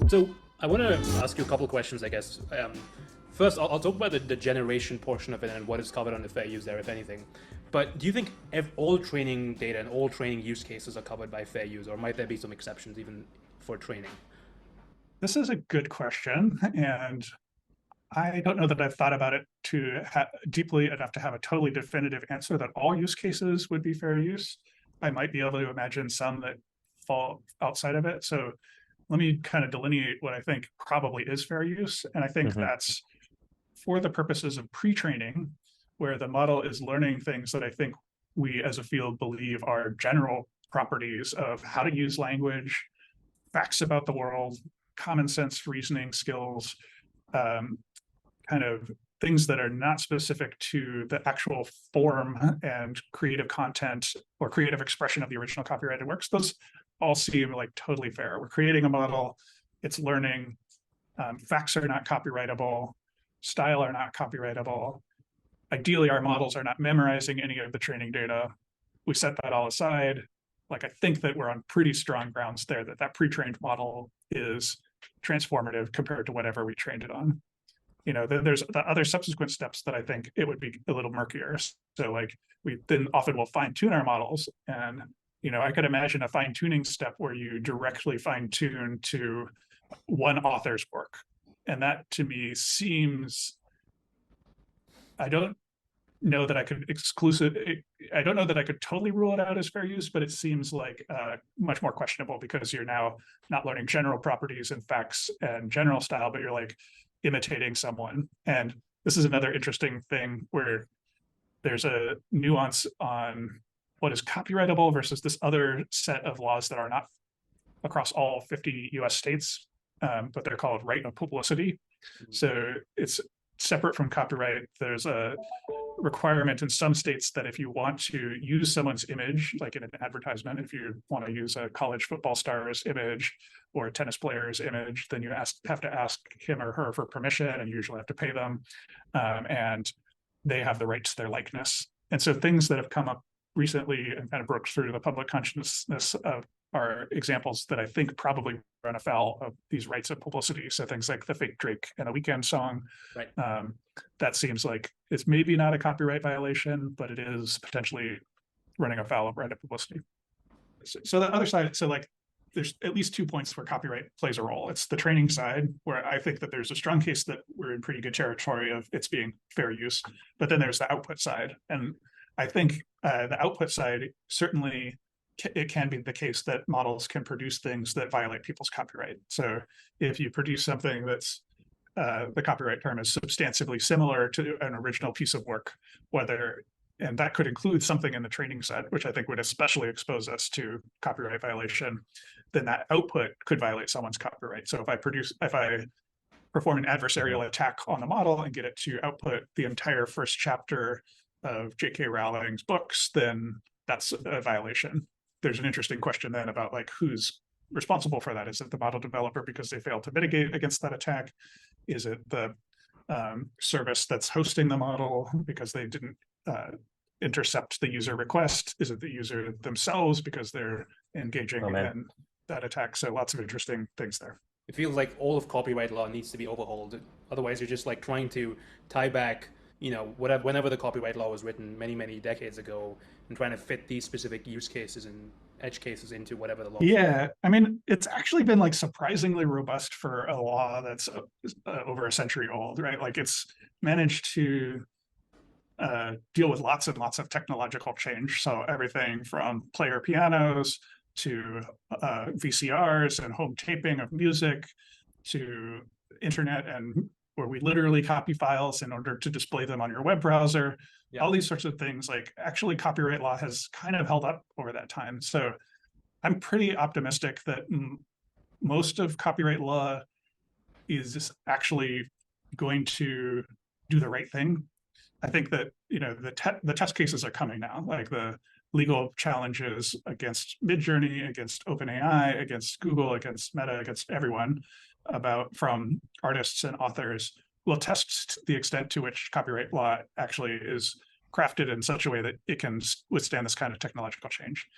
So I want to ask you a couple of questions, I guess. First, I'll talk about the generation portion of it and what is covered under fair use there, if anything. But do you think all training data and all training use cases are covered by fair use, or might there be some exceptions even for training? This is a good question, and I don't know that I've thought about it deeply enough to have a totally definitive answer that all use cases would be fair use. I might be able to imagine some that fall outside of it. So let me kind of delineate what I think probably is fair use. And I think that's for the purposes of pre-training, where the model is learning things that I think we as a field believe are general properties of how to use language, facts about the world, common sense reasoning skills, kind of things that are not specific to the actual form and creative content or creative expression of the original copyrighted works. Those all seem like totally fair. We're creating a model, it's learning, facts are not copyrightable, style are not copyrightable. Ideally, our models are not memorizing any of the training data. We set that all aside. Like, I think that we're on pretty strong grounds there that pre-trained model is transformative compared to whatever we trained it on. You know, there's the other subsequent steps that I think it would be a little murkier. So like, we then often will fine tune our models. And, you know, I could imagine a fine tuning step where you directly fine tune to one author's work. And that to me seems, I don't know that I could I don't know that I could totally rule it out as fair use, but it seems like much more questionable because you're now not learning general properties and facts and general style, but you're like imitating someone. And this is another interesting thing where there's a nuance on what is copyrightable versus this other set of laws that are not across all 50 US states, but they're called right of publicity. So it's separate from copyright. There's a requirement in some states that if you want to use someone's image, like in an advertisement, if you want to use a college football star's image or a tennis player's image, then you have to ask him or her for permission, and you usually have to pay them. And they have the right to their likeness. And so things that have come up recently and kind of broke through the public consciousness are examples that I think probably run afoul of these rights of publicity. So things like the fake Drake and a Weeknd song, right. That seems like it's maybe not a copyright violation, but it is potentially running afoul of right of publicity. So the other side, so like there's at least 2 points where copyright plays a role. It's the training side, where I think that there's a strong case that we're in pretty good territory of it's being fair use, but then there's the output side. And I think the output side, certainly it can be the case that models can produce things that violate people's copyright. So if you produce something that's the copyright term is substantively similar to an original piece of work, and that could include something in the training set, which I think would especially expose us to copyright violation, then that output could violate someone's copyright. So if I perform an adversarial attack on the model and get it to output the entire first chapter of J.K. Rowling's books, then that's a violation. There's an interesting question then about like who's responsible for that. Is it the model developer because they failed to mitigate against that attack? Is it the service that's hosting the model because they didn't intercept the user request? Is it the user themselves because they're engaging in that attack? So lots of interesting things there. It feels like all of copyright law needs to be overhauled. Otherwise, you're just like trying to tie back, you know, whenever the copyright law was written many, many decades ago, and trying to fit these specific use cases and edge cases into whatever the law. Yeah, I mean, it's actually been like surprisingly robust for a law that's over a century old, right? Like it's managed to deal with lots and lots of technological change. So everything from player pianos to VCRs and home taping of music to internet, and where we literally copy files in order to display them on your web browser. Yeah. All these sorts of things, like actually copyright law has kind of held up over that time. So I'm pretty optimistic that most of copyright law is actually going to do the right thing. I think that, you know, the test cases are coming now, like the legal challenges against Midjourney, against OpenAI, against Google, against Meta, against everyone from artists and authors will test the extent to which copyright law actually is crafted in such a way that it can withstand this kind of technological change.